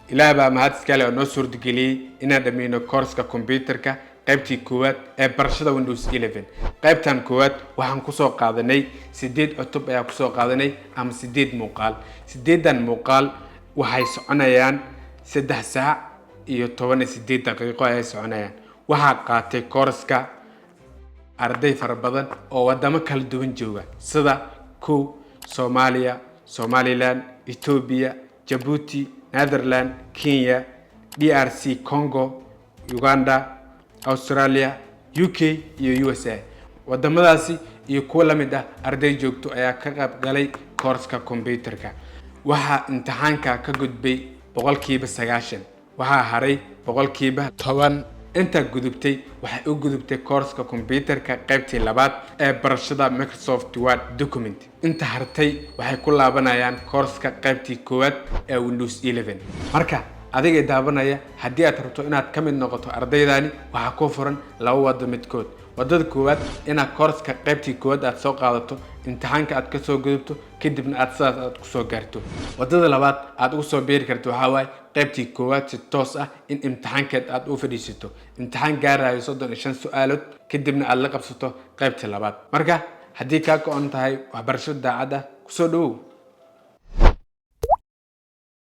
ilaa baa mahad iskale oo noo suurtageliyay inaan dhameyno course-ka computer-ka qaybtii koowaad ee barashada Windows 11 qaybtan koowaad waxaan ku soo qaadanay 8 cutub ayaa ku soo qaadanay ama 8 muuqaal 8dan muuqaal waxay soconayaan 3 saac iyo 18 daqiiqo ay soconayaan waxa qaatay course-ka arday fara badan oo wadamo kala duwan jooga sida Soomaaliya, Somaliland, Ethiopia, Djibouti, Netherlands, Kenya, DRC, Congo, Uganda, Australia, UK iyo USA. wadamadaasi iyo kuwa lamid ah arday joogto ayaa ka qayb galay course-ka computer-ka. waxa imtixaanka ka gudbay 90%. waxa haray 10%. inta gudubtay waxay u gudubtay course-ka computer-ka qaybtii labaad ee barashada Microsoft Word document. inta hartay waxay ku laabanayaan course-ka qaybtii koowaad ee Windows 11. marka adiga daabanaya haddii aad rabto inaad ka mid noqoto ardaydani waxa ku furan laba wado midkood. wadada koowaad inaad course-ka qaybtii koowaad aad soo qaadato imtixaanka aad ka soo gudubto kadibna aad sidaas aad ku soo gaarto. wadada labaad aad ugu soo beeri karto waxa waay qaybtii koowaad si toos ah in imtixaankeed aad u fadhiisato imtixaan gaarayo 35 su'aalood kadibna aad la qabsato qaybtii labaad. marka haddii ka go'an tahay waxbarasho daacad ah ku soo dhawow.